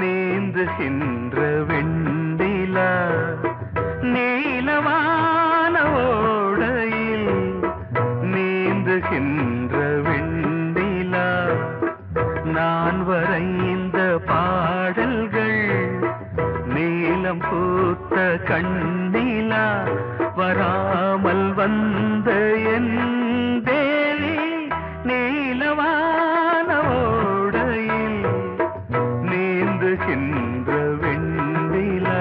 நீந்துகின்ற வெண்ணிலா நீலவான ஓடையில் நீந்துகின்ற வெண்ணிலா நான் வரைந்த பாடல்கள் நீலம் பூத்த கண்ணிலா வராமல் வந்த என் தேவி நீலவான ஓடையில் நீந்துகின்ற வெண்ணிலா.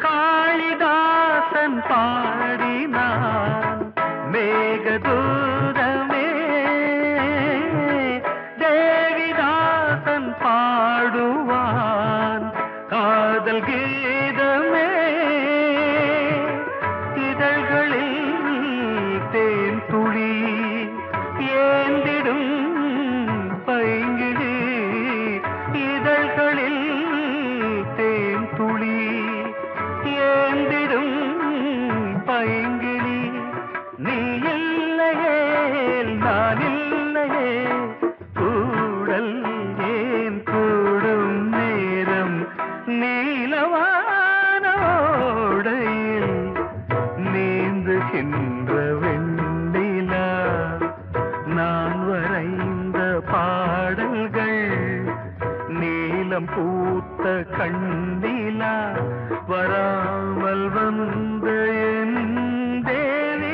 காளிதாசன் பாடினான் மேகதூதமே, தேவிதாசன் பாடுவான் காதல் கீதமே. இதழ்களில் தேன் துளி ஏந்திடும் பைங்கிழி, இதழ்களில் தேன் துளி ஏந்திடும் பைங்கிளி. நீ இல்லையே நான் இல்லையே கூடல் ஏன் கூடும் நேரம் நீலவான ஓடையில் நீந்துகின்ற வெண்ணிலா நான் வரைந்த பாடல்கள் நீலம் பூத்த கண்ணிலா வராமல் வந்த என் தேவி.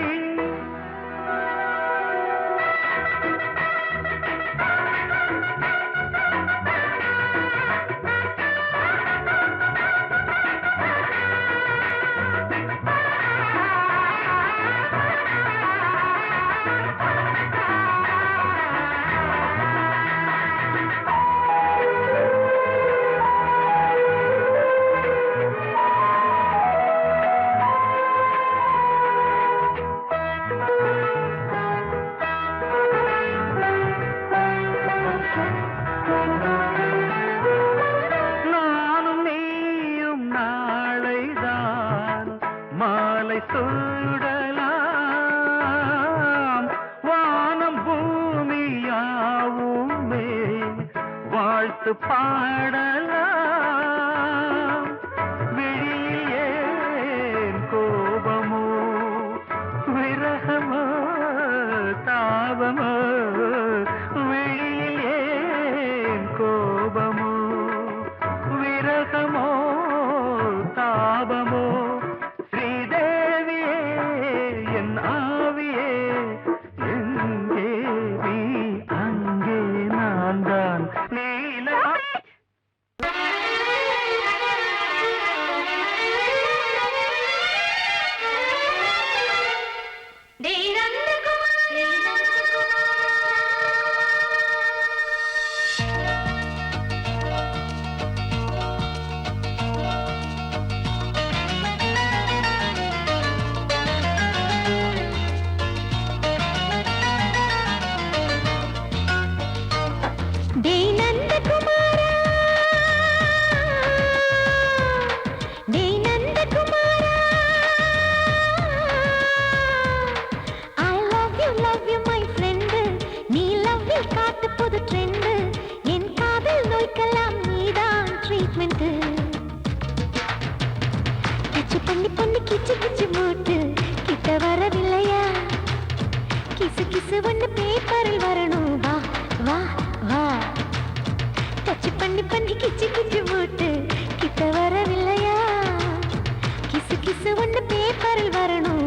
மாலை சூடலாம் வானம் பூமியாவுமே வாழ்த்து பாடலாம். விழியில் ஏன் கோபமோ விரகமோ தாபமோ, விழியில் ஏன் கோபமோ விரகமோ தாபமோ. கிச்சு கிச்சு மூட்டு கிட்ட வரவில்லையா, கிசு கிசு ஒண்ணு பேப்பரில் வரணும், வா வா வா. டச்சு பண்ணி பண்ணி கிச்சு கிச்சு மூட்டு கிட்ட வரவில்லையா, கிசு கிசு ஒண்ணு பேப்பரில் வரணும்.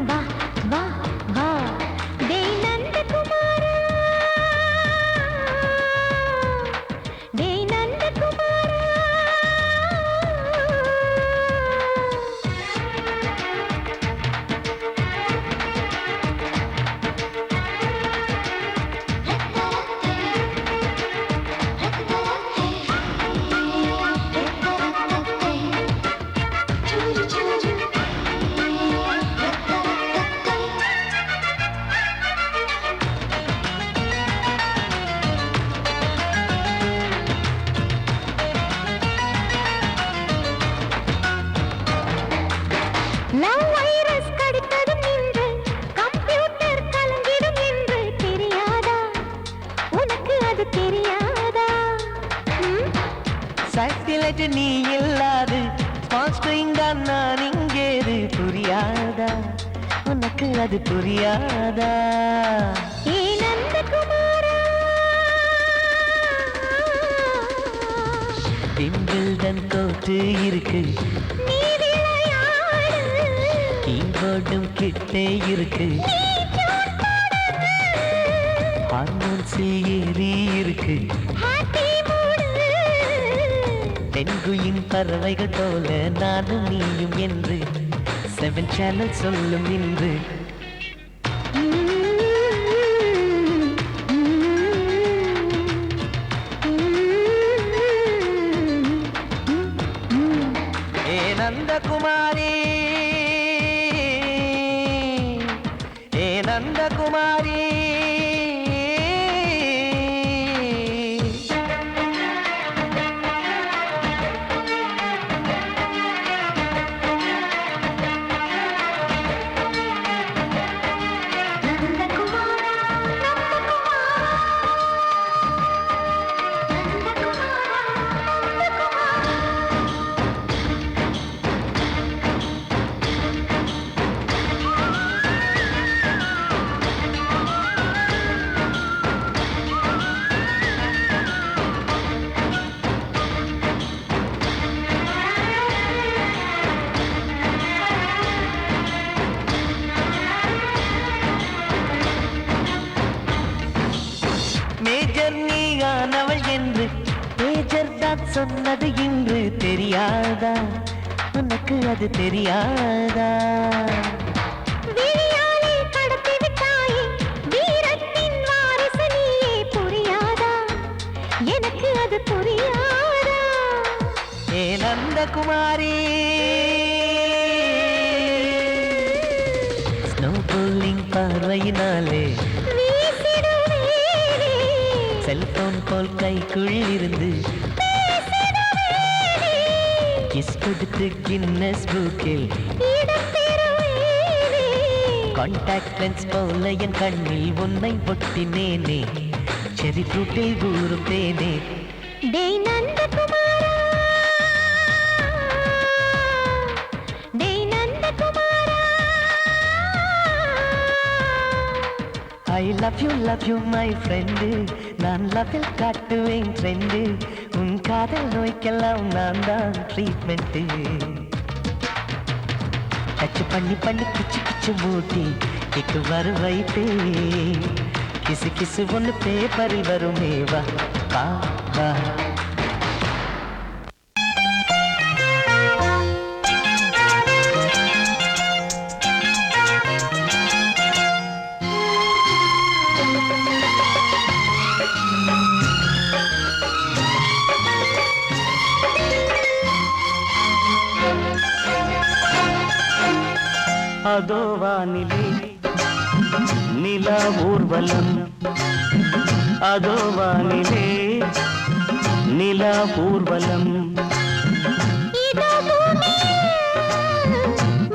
லவ் வைரஸ் கடித்ததும் இன்று கம்ப்யூட்டர் கலங்கிடும் என்று தெரியாதா உனக்கு அது தெரியாதா சைக்கிளட்டு நீ இல்லாது ஸ்பான்ஸ்ட்ரிங் தான் நான் இங்கேது புரியாதா உனக்கு அது புரியாதா ஏ நந்தகுமாரா விம்பிள்டன் கோட்டு இருக்கு நீ விளையாடு கீபோர்டும் கிட்டே இருக்கு ஹார்மோன்ஸில் ஏறி இருக்கு ஹாப்பி மூடு பெண்குயின் பறவைகள் போல நானும் நீயும் என்று 7 சேனல் சொல்லும் இன்று ஏ நந்தகுமாரி ஏ நந்தகுமாரி மேஜர் நீயானவள் என்று மேஜர் தான் சொன்னது இன்று தெரியாதா உனக்கு அது தெரியாதா விழியாலே கடத்தி விட்டாயே வீரத்தின் வாரிசு நீயே புரியாதா எனக்கு அது புரியாதா ஏ நந்தகுமாரி ஸ்னோ போலிங் பார்வையினாலே வீசிடுவேனே செல்போன் போல் கைக்குள் இருந்து கிஸ் கொடுத்து கின்னஸ் புக்கில் இடம் பெறுவேனே கான்டாக்ட் லென்ஸ் போல என் கண்ணில் உன்னை ஒட்டினேனே செரி ஃப்ரூட்டில் ஊறும் தேனே டேய் நந்தகுமாரா டேய் நந்தகுமாரா I love you my friend நான் லவ்வில் காட்டுவேன் ட்ரெண்டு உன் காதல் நோய்க்கெல்லாம் நான் தான் ட்ரீட்மெண்ட்டு டச் பண்ணி பண்ணி கிச்சு கிச்சு மூட்டி கிக்கு வர வைப்பே கிசு கிசு ஒன்று பேப்பரில் வருமே வா வா வா அதோ வானிலே நிலா ஊர்வலம் அதோ வானிலே நிலா ஊர்வலம் இதோ பூமியில்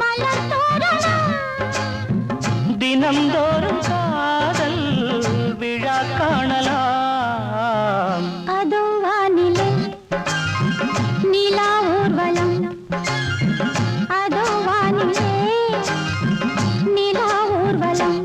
மலர் தோரணம் தினம்தோறும் காதல் விழா காணலாம் அதோ வானிலே நிலா ஊர்வலம் அதோ வானிலே நிலா ஊர்வலம்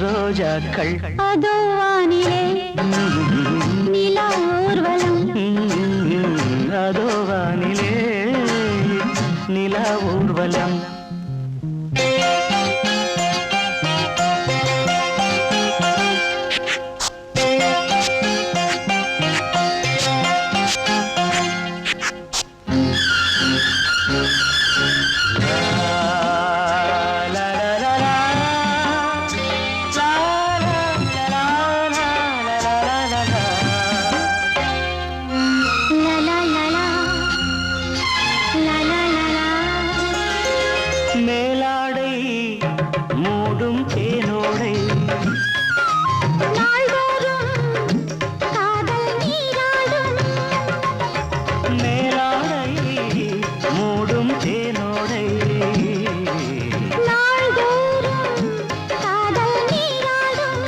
ரோஜாக்கள் அதோ வானிலே நிலா ஊர்வலம் அதோ வானிலே நிலா ஊர்வலம் லா லா லா லா லா லா லா லா மேலாடை மூடும் தேனோடை நாள்தோறும் காதல் நீராடும் மேலாடை மூடும் தேனோடை நாள்தோறும் காதல் நீராடும்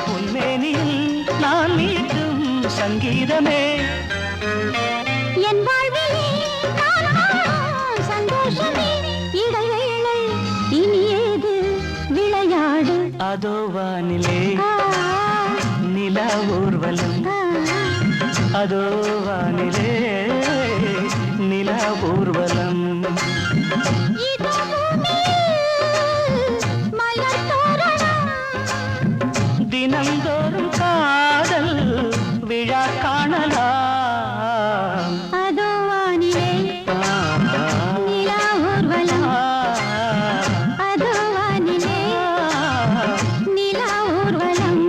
உன்மேனியில் நான் மீட்டும் சங்கீதமே என் வாழ்விலே நான் காணும் சந்தோஷமே இடைவேளை இனி ஏது விளையாடு அதோ வானிலே ஆ, நிலா ஊர்வலம் ஆ, அதோ வானிலே நிலா ஊர்வலம் இதோ பூமியில் மலர் தோரணம் தினந்தோறும் காதல் விழா காணலாம் அதோ வானிலே நிலா ஊர்வலம் அதோ வானிலே நிலா ஊர்வலம்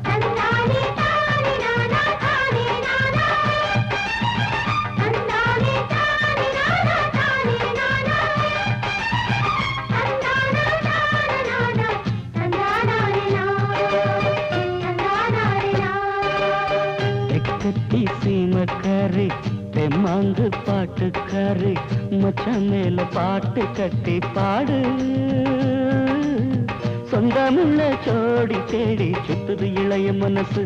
தந்தானே தானே நானா தானே நானா தந்தானே தானே நானா தானே நானா தந்தானா தானா தந்தானானே தந்தானானே தெக்கத்தி சீமக்காரி தெம்மாங்கு பாட்டுக்காரி மச்சான் மேல பாட்டு கட்டி பாடு சொந்தமுள்ள ஜோடி தேடி சுத்துது இளைய மனசு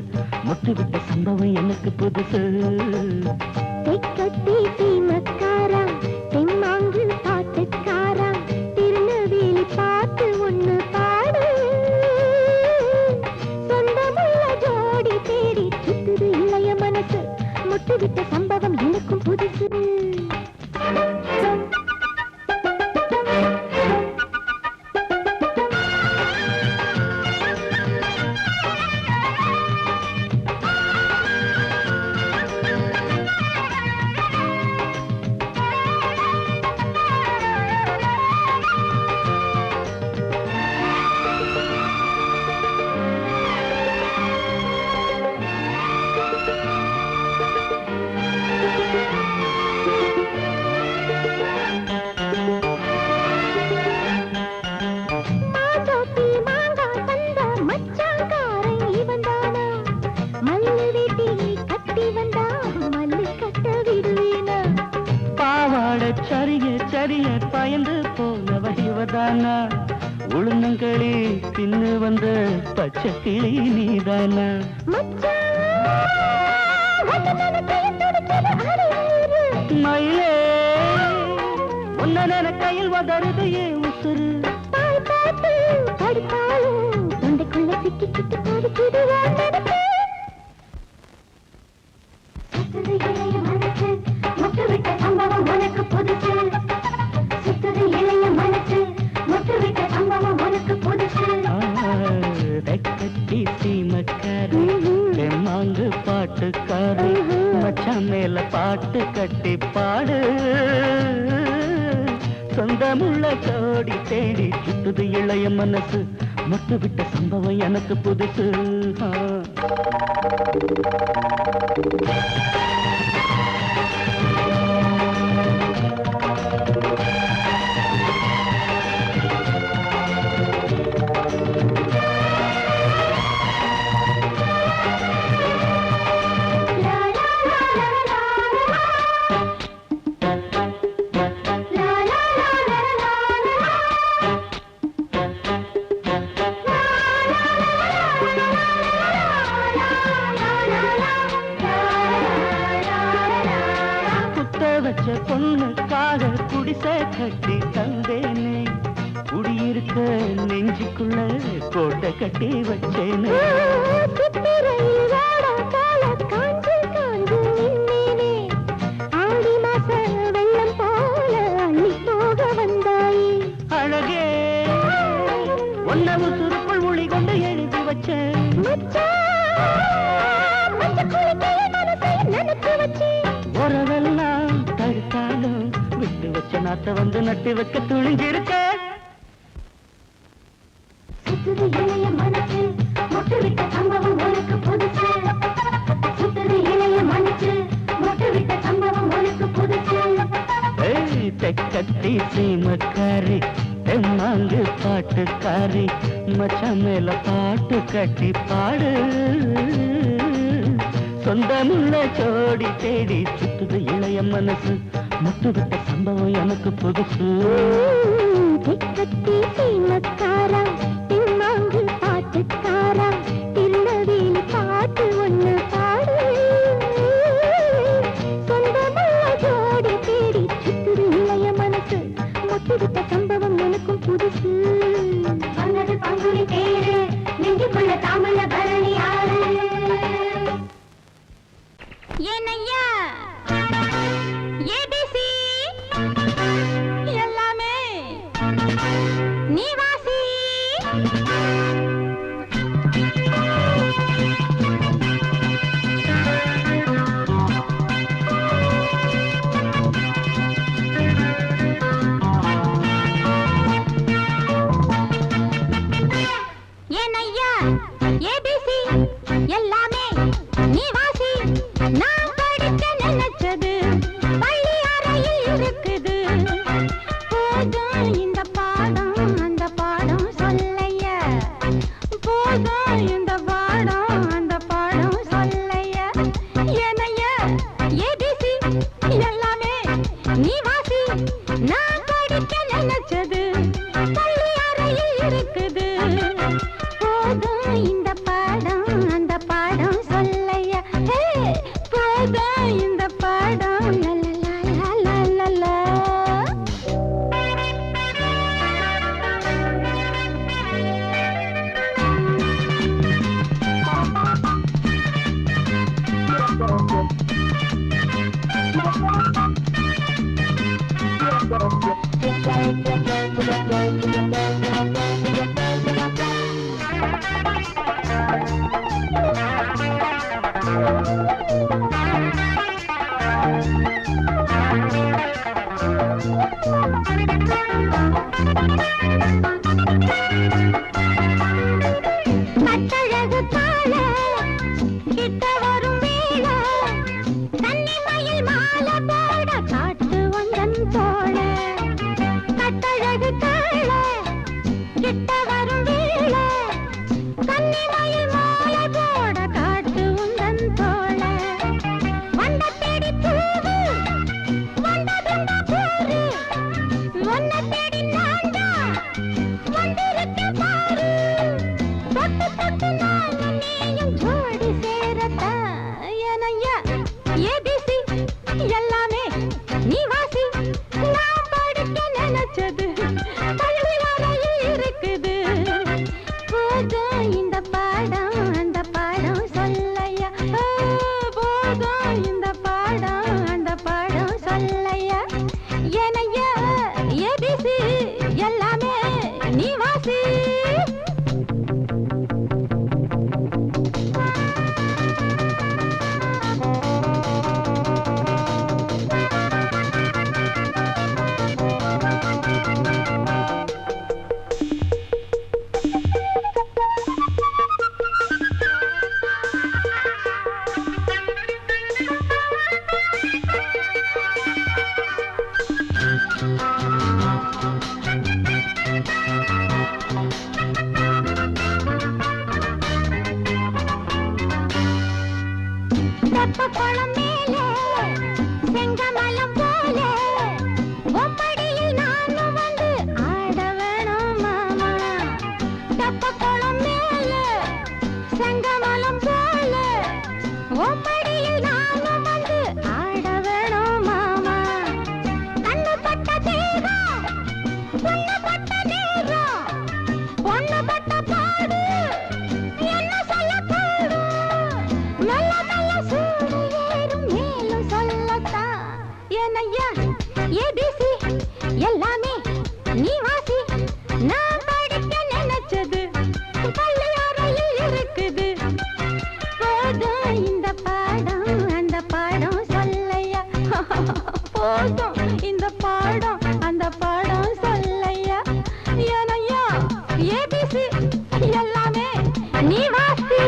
முட்டுவிட்ட சம்பவம் எனக்கு புதுசு தெக்கத்தி சீமக்காரா தெம்மாங்கு பாட்டுக்காரா திருநெல்வேலி பாட்டு ஒண்ணு பாடு சொந்தமுள்ள ஜோடி தேடி சுத்துது இளைய மனசு முட்டுவிட்ட சம்பவம் எனக்கும் புதுசு மாதோட்டி மாங்காய் தந்த மச்சாங்காரன் இவன்தானா மல்லு வேட்டி கட்டி வந்தா மல்லு கட்ட விடுவேனா பாவாட சரிய சரிய பயந்து போனவ இவதானா உளுந்தங்களி தின்னு வந்த பச்சை கிளி நீதானா மயிலே உன்ன கையில் வதருது ஏன் உசுறு கட்டி சீமக்காரி தெம்மாங்கு பாட்டுக்காரி மச்சான் மேல பாட்டு கட்டி பாடு சொந்தமுள்ள ஜோடி தேடி சுத்துது இளைய மனசு மொட்டு விட்ட சம்பவம் எனக்கு புதுசு la la la la la குடிசை கட்டி தந்தேனே குடியிருக்க நெஞ்சுக்குள்ள கோட்டை கட்டி வச்சேனே சித்திரையில் வாடா கால காஞ்சு காஞ்சு நின்னேனே ஆடி மாச வெள்ளம் போல அள்ளி போக வந்தாயே அழகே ஒன்னவு சுருக்குள் மொழி கொண்டு எழுதி வச்சேன் உறவெல்லாம் தடுத்தாலும் விட்டு வச்ச நாத்த வந்து நட்டு வைக்க துணிஞ்சிருக்க சுத்துது இளைய மனசு மொட்டு விட்ட சம்பவம் உனக்கு புதுசு சுத்துது இளைய மனசு மொட்டு விட்ட சம்பவம் உனக்கு புதுசு தெக்கத்தி சீமக்காரி தெம்மாங்கு பாட்டுக்காரி மச்சான் மேல பாட்டு கட்டி பாடு சொந்தமுள்ள ஜோடி தேடி சுத்துது இளைய மனசு முட்டு விட்ட சம்பவம் எனக்கு புதுசு தெக்கத்தி சீமக்காரா தெம்மாங்கு பாட்டுக்காரா திருநெல்வேலி பாட்டு ஒண்ணு பாடு சொந்தமுள்ள ஜோடி தேடி சுத்துது இளைய மனசு முட்டு விட்ட சம்பவம் எனக்கும் புதுசு வந்தது பங்குனி தேரு நெஞ்சுக்குள்ள தாமல பரணி ஆறு ஏனையா ஏபிசி எல்லாமே நீ வாசி ஏனையா ஏபிசி எல்லாமே நீ வாசி நான் படிக்க நினைச்சது பள்ளி அறையில் இருக்குது போதும் இந்த பாடம் அந்த பாடம் சொல்லையா போதும் இந்த பாடம் அந்த பாடம் சொல்லையா ஏனையா ஏபிசி எல்லாமே நீ வாசி நான் படிக்க நினைச்சது பள்ளி அறையில் இருக்குது போதும் இந்த பாடம் அந்த பாடம் சொல்லையா போதும் இந்த பாடம் லலலலலலலா. கட்டழகு கால கிட்ட வரும் வேள கன்னிமயில் மாலை போட காட்டு ஒன்றன் தோழ கட்டழகு கால கிட்ட வரும் வேள கன்னிமயில் மாலை போட காட்டு ஒன்றன் தோழ வந்த தேடி பூவு வந்ததும் போரு ஒன்ன தேடி நான்டா வந்திருக்கேன் பாரு தொட்டு தொட்டு நானும் நீயும் ஜோடி சேரத்தா ஏனையா ஏபிசி எல்லாமே நீ வாசி நான் படிக்க நினைச்சது பள்ளி அறையில் இருக்குது போதும் இந்த பாடம் அந்த பாடம் சொல்லையா போதும் இந்த பாடம் அந்த பாடம் சொல்லையா ஏனையா ஏபிசி எல்லாமே நீ வாசி நீ வாசி நான் படிக்க நினைச்சது பள்ளியறையில் இருக்குது போதும் இந்த பாடம் அந்த பாடம் சொல்லையா போதும் இந்த பாடம் அந்த பாடம் சொல்லையா ஏனையா ஏபிசி எல்லாமே நீ வாசி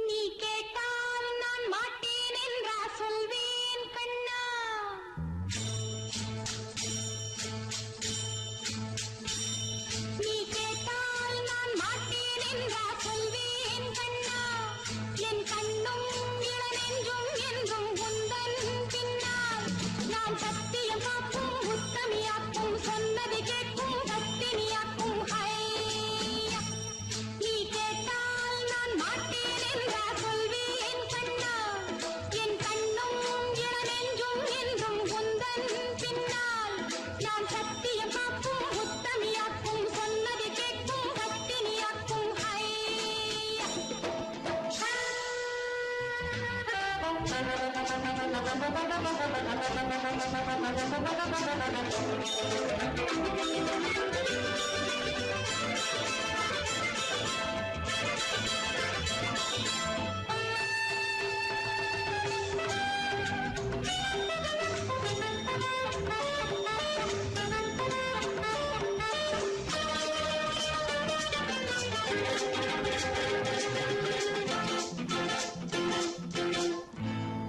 நீ கேட்டால் நான் மாட்டேன் என்றா சொல்வேன் கண்ணா நீ கேட்டால் நான் மாட்டேன் என்றா சொல்வேன் கண்ணா என் கண்ணும் இளநெஞ்சும் என்றும் உந்தன் பின்னால் நான் சத்தியம் காக்கும் உத்தமியாக்கும் சொன்னது கேட்கும் பத்தினியாக்கும் ஹையா நீ கேட்டால் நான் மாட்டேன் என்றா சொல்வேன் கண்ணா என் கண்ணும் இளநெஞ்சும் என்றும் உந்தன் பின்னால் நான் சத்தியம் காக்கும் உத்தமியாக்கும் சொன்னது கேட்கும் பத்தினியாக்கும் ஹையா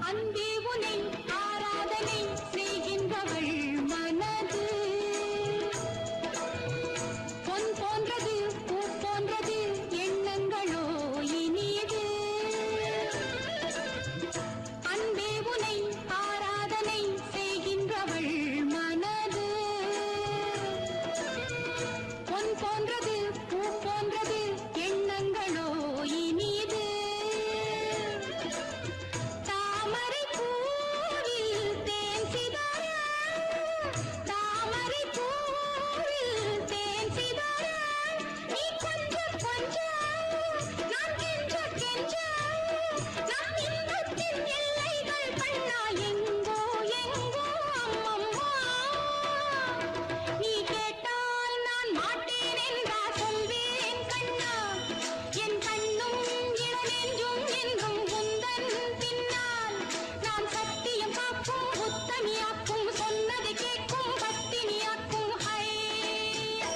அன்பே உனை ஆராதனை செய்கின்றவள் மனது பொன் போன்றது பூ போன்றது எண்ணங்களோ இனியது அன்பே உனை ஆராதனை செய்கின்றவள் மனது பொன் போன்றது பூ போன்றது எண்ணங்களோ இனியது தாமரை பூவில் தேன் சிதற தாமரை பூவில் தேன் சிதற நீ கொஞ்சம் கொஞ்சம் நான் கெஞ்ச கெஞ்ச நான் இன்பத்தின் எல்லைகள் கண்ணா எங்கோ எங்கோ அம்மம்மா நீ கேட்டால் நான் மாட்டேன் என்றா சொல்வேன் கண்ணா என் கண்ணும் இளநெஞ்சும் என்றும் உந்தன் பின்னால் நான் சத்தியம் காக்கும் உத்தமியாக்கும் சொன்னது கேட்கும் பத்தினியாக்கும் ஹையா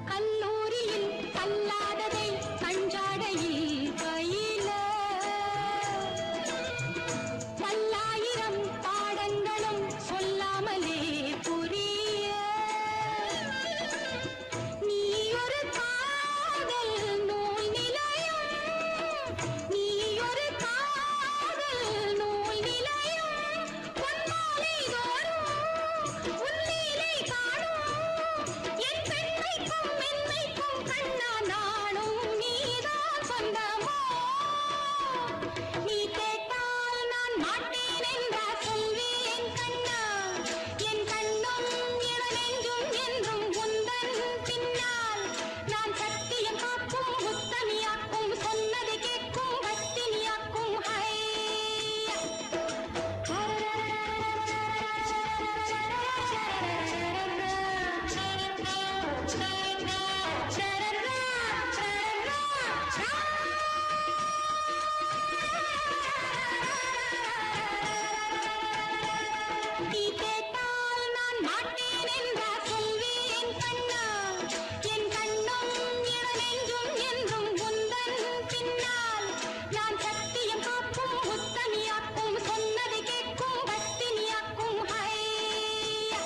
கல்லூரியில் கல்லாததை கஞ்சாடையில் பயில பல்லாயிரம் பாடங்களும் சொல்லாமலே புரிய நீ ஒரு காதல் நூல் நிலையம் நீ ஒரு காதல் நூல் நிலையம் பொன்மாலை தோறும் உன்னிலை காணும் என் பெண்மைக்கும் மென்மைக்கும் கண்ணா நானும் நீதான் சொந்தமோ நீ கேட்டால் நான் மாட்டேன் என்றா சொல்வேன் கண்ணா என் கண்ணும் இளநெஞ்சும் என்றும் உந்தன் பின்னால் நான் சத்தியம் காக்கும் உத்தமியாக்கும் சொன்னது கேட்கும் பத்தினியாக்கும் ஹையா நீ கேட்டால் நான் மாட்டேன் என்றா சொல்வேன் கண்ணா என் கண்ணும் இளநெஞ்சும் என்றும் உந்தன் பின்னால் நான் சத்தியம் காக்கும் உத்தமியாக்கும் சொன்னது கேட்கும் பத்தினியாக்கும் ஹையா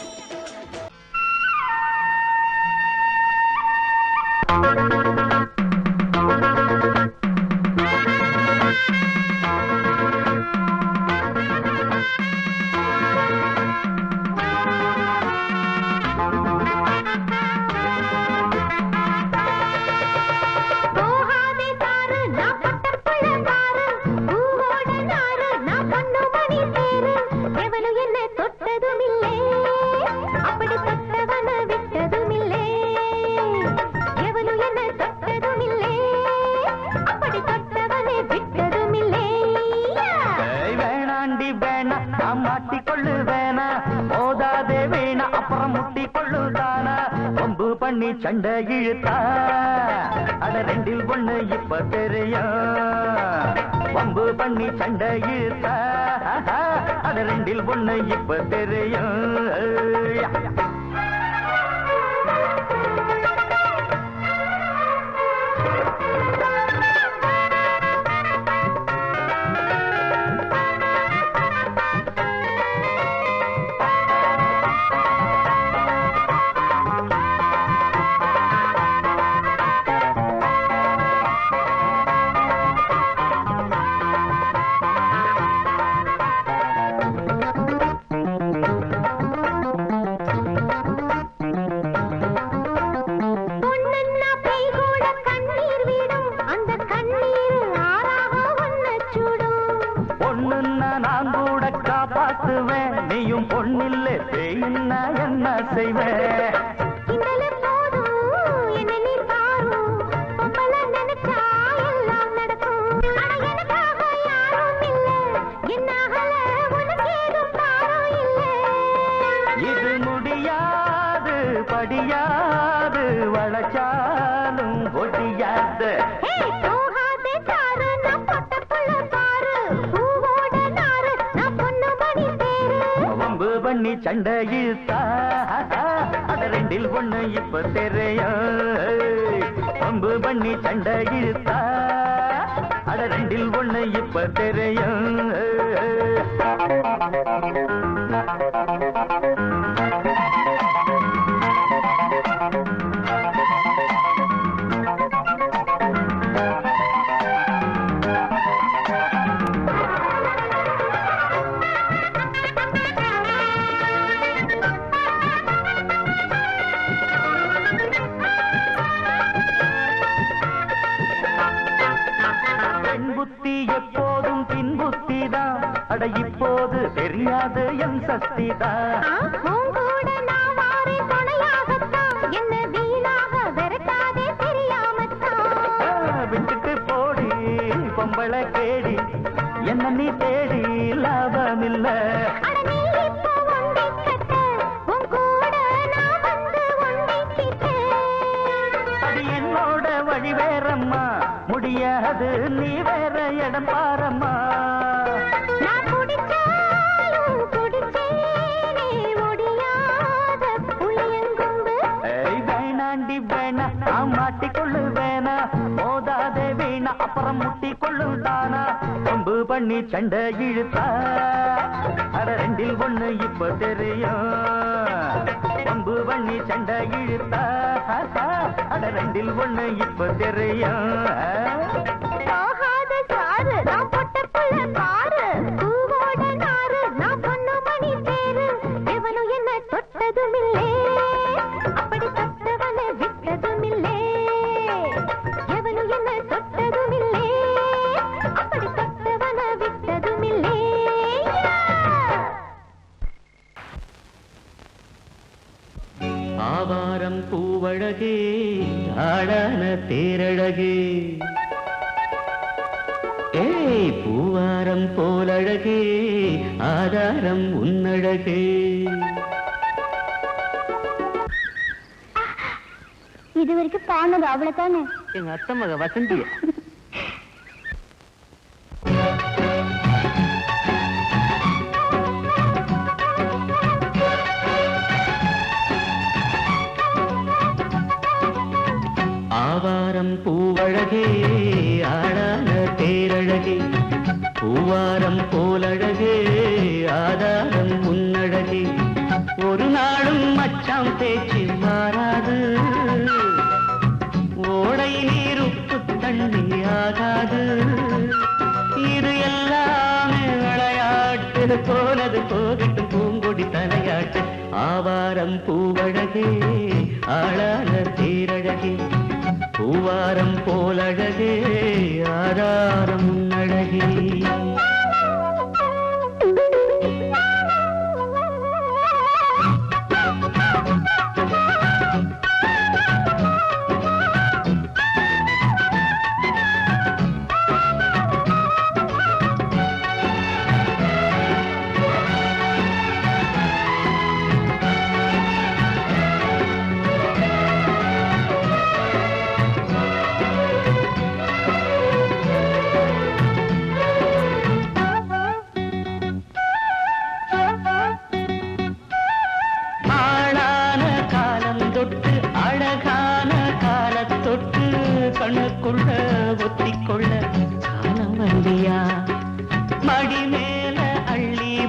பண்ணி சண்டை இழுத்தா அட ரெண்டில் ஒண்ணு இப்ப தெரியும் வம்பு பண்ணி சண்டை இழுத்தா அட ரெண்டில் ஒண்ணு இப்ப தெரியும் நான் கூட காப்பாத்துவேன் நீயும் பொண்ணில்லை தேயின்னா என்ன செய்வேன் இது முடியாது படியாது வளச்சாலும் ஒடியாது பண்ணி சண்டை இழுத்தா அட ரெண்டில் ஒண்ணு இப்ப தெரியும் வம்பு பண்ணி சண்டை இழுத்தா அட ரெண்டில் ஒண்ணு இப்ப தெரியும் புத்தி எப்போதும் பின் புத்திதான் அட இப்போது தெரியாது என் சக்திதான் விட்டுட்டு போடி பொம்பளை கேடி என்ன நீ தேடி லாபமில்ல அது என்னோட வழி வேறம்மா முடியாது நீ வேற இடம் பாரம்மா வேணாண்டி வேணா நான் மாட்டிக்கொள்ளு வேணா மோதாதே வீணா அப்புறம் முட்டி கொள்ளுதானா கொம்பு பண்ணி சண்டை இழுத்தா அட ரெண்டில் ஒண்ணு இப்ப தெரியும் கொம்பு பண்ணி சண்டை இழுத்தா அட ரெண்டில் ஒண்ணு இப்ப தெரியும் ஆவாரம் பூவழகே ஆடான தேரழகே ஏய் பூவாரம் போலழகே ஆதாரம் உன்னழகே இது வரைக்கும் பானது அவ்வளவுதானே எங்க அத்தை மக வசந்திய ஆவாரம் பூவழகே ஆடான தேரழகே பூவாரம் போலழகே ஆதாரம் உன்னழகே ஒரு நாளும் மச்சாம் பேச்சு மாறாது ஓடை நீர் உப்பு தண்ணி ஆகாது இது எல்லாமே விளையாட்டு போனது போகட்டும் பூங்கொடி தலையாட்டு ஆவாரம் பூவழகே ஆளான தேரழகே பூவாரம் போலழகே ஆதாரம் உன்னழகே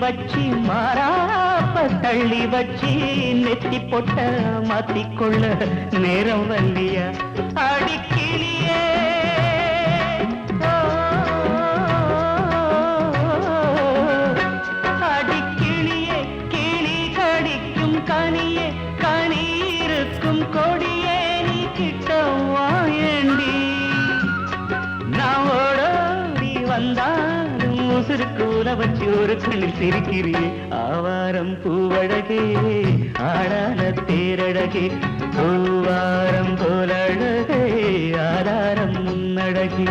வச்சி மாறாப்ப தள்ளி வச்சி நெத்தி பொட்ட மாத்திக்கொள்ள நேரம் வல்லியா அடிக்கிளியே அடிக்கிளியே கிளி கடிக்கும் கனியே கனி இருக்கும் கொடியே நீ கிட்ட வாயண்டி நான் ஓடோடி வந்தாலும் உசுருக்கு உல வச்சு ஒரு கண்ணில் சிரிக்கிறே ஆவாரம் பூவழகே ஆடான தேரழகே பூவாரம் போலழகே ஆதாரம் முன்னழகே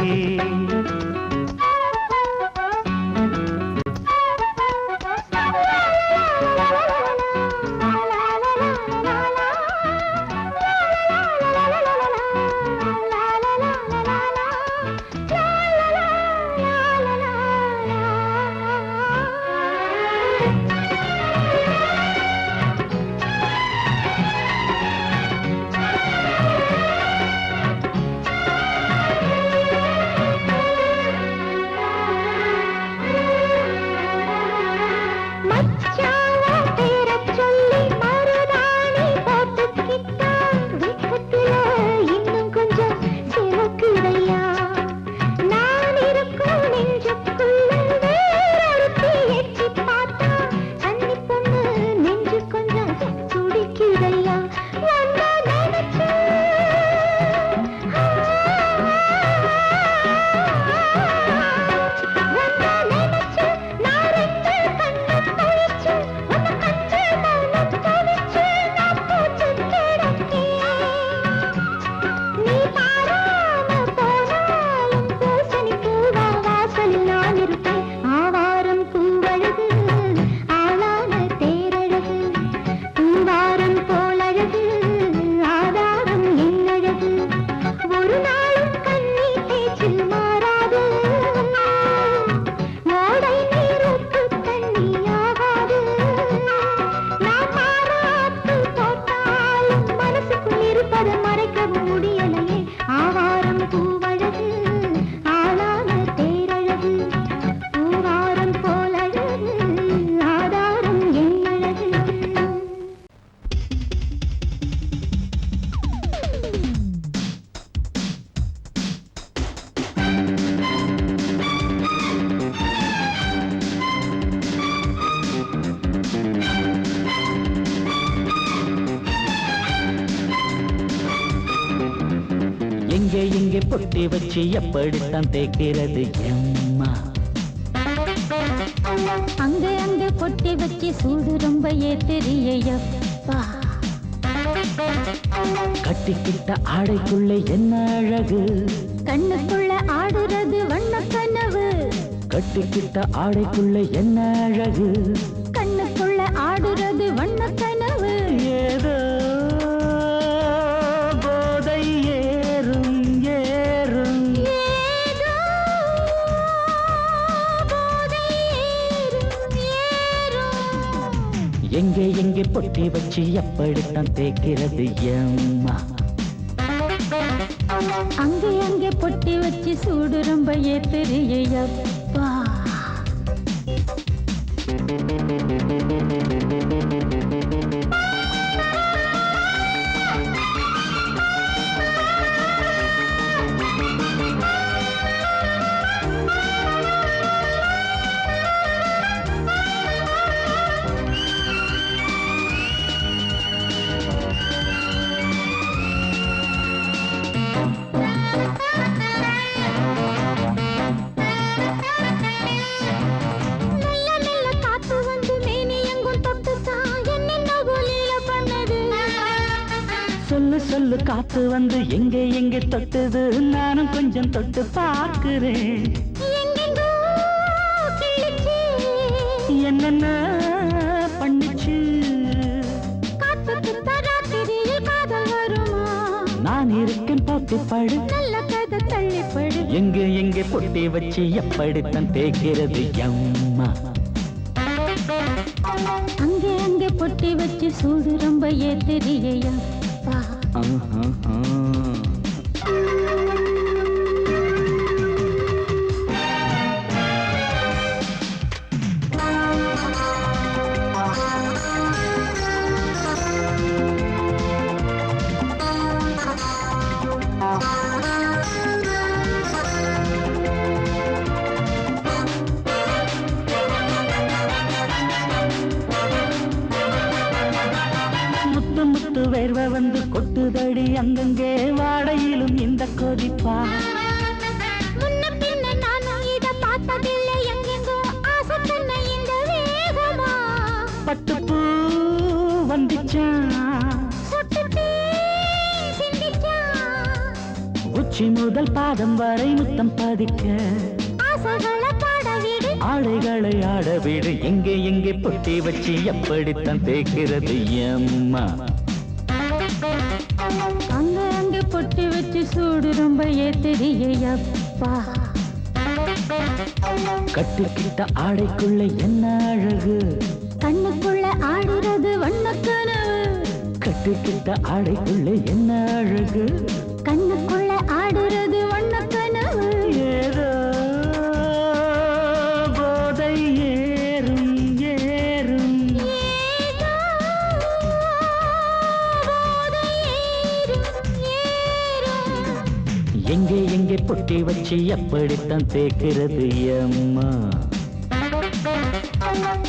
எங்கே எங்கே பொட்டி வச்சு எப்படித்தான் தேக்கிறது எம்மா அங்க அங்க பொட்டி வச்சு சூடு ரொம்ப ஏத்தெரியப்பா கட்டிக்கிட்ட ஆடைக்குள்ள என்ன அழகு கண்ணுக்குள்ள ஆடுறது வண்ண கனவு கட்டிக்கிட்ட ஆடைக்குள்ள என்ன அழகு கண்ணுக்குள்ள ஆடுறது வண்ண கனவு ஏதோ போதை ஏறும் ஏறும் ஏதோ போதை ஏறும் ஏறும் எங்கே எங்கே பொட்டி வச்சு எப்படித்தான் தேக்கிறது எம்மா அங்கே அங்கே பொட்டி வச்சு சூடு ரொம்ப ஏத்தெரியப்பா சொல்லு சொல்லு காத்து வந்து எங்கே எங்கே தொட்டுது நானும் கொஞ்சம் தொட்டு பார்க்கிறேன் என்னென்ன பண்ணிச்சு நான் இருக்கேன் பார்த்து படு எங்கே எங்கே பொட்டி வச்சு எப்படித்தான் தேய்க்கிறது அம்மா அங்கே அங்கே பொட்டி வச்சு சூடு ரொம்ப ஏத்தெரியப்பா முத்து முத்து வேர்வை வந்து கொட்டுதடி அங்கங்கே வாடையிலும் இந்த கொதிப்பா முன்ன பின்ன நானும் இத பார்த்ததில்லை எங்கெங்கோ ஆசை பண்ண இந்த வேகமா பட்டுப்பூ வந்துச்சான் சொட்டுத்தே சிந்திச்சான் உச்சி முதல் பாதம் வரை முத்தம் பதிக்க ஆசைகளை பாட விடு ஆடைகளை ஆட வீடு எங்கே எங்கே பொட்டி வச்சு எப்படித்தான் தேய்க்கிறது அம்மா அங்க அங்க பொட்டி வச்சு சூடு ரொம்ப ஏத்தெரியப்பா கட்டிக்கிட்ட ஆடைக்குள்ள என்ன அழகு கண்ணுக்குள்ள ஆடுறது வண்ணக்கனவு கட்டிக்கிட்ட ஆடைக்குள்ள என்ன அழகு கண்ணுக்குள்ள ஆடுறது வண்ணக்கனவு ஏதோ போதை ஏறும் ஏறும் ஏதோ போதை ஏறும் ஏறும் எங்கே எங்கே பொட்டி வச்சு எப்படித்தான் தேய்க்கிறது அம்மா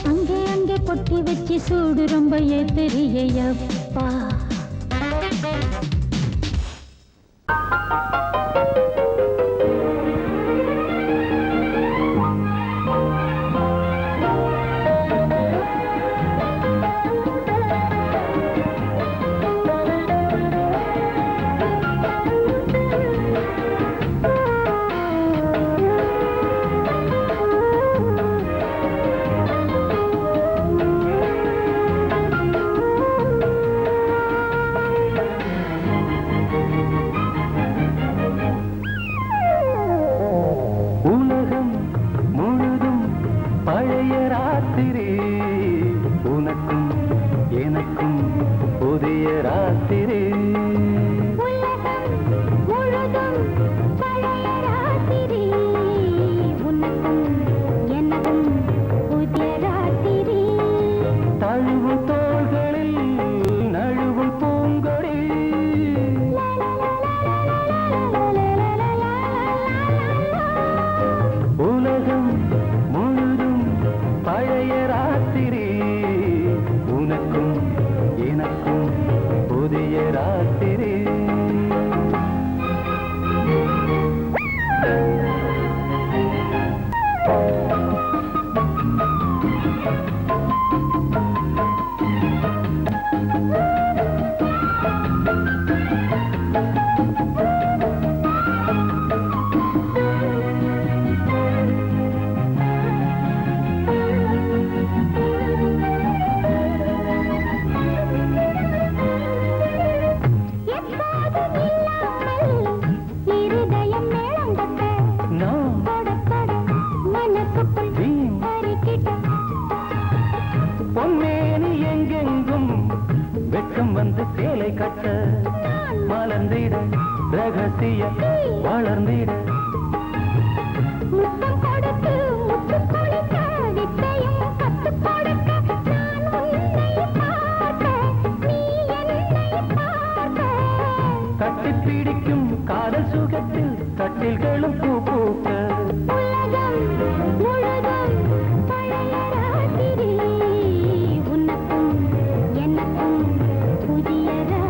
அங்கே அங்கே பொட்டி வச்சு சூடு ரொம்ப ஏத்தெரியப்பா உலகம் முழுதும் பழைய ராத்திரி உனக்கும் எனக்கும் புதிய ராத்திரி உலகம் முழுதும் பழைய ராத்திரி உனக்கும் எனக்கும் புதிய ராத்திரி தழுவும் தோள்களில் நழுவும் பூங்கொடி உலகம் முழுதும் பழைய ராத்திரி உனக்கும் எனக்கும் புதிய ராத்திரி இருதயம் மேலங்கட்ட நான் தொட தொட மனசுக்குள் வீண் அரிக்கிட்ட பொன்மேனி எங்கெங்கும் வெட்கம் வந்து சேலை கட்ட மலர்ந்திட ரகசிய வளர்ந்திட முத்தம் கொடுத்து முத்து கொடுக்க வித்தையும் கத்து கொடுக்க நான் உன்னை பார்க்க நீ என்னை பார்க்க கட்டி பிடிக்கும் காதல் சுகத்தில் கட்டில்களும் பூ பூக்க உலகம் முழுதும் பழைய ராத்திரி உனக்கும் எனக்கும் புதிய ராத்திரி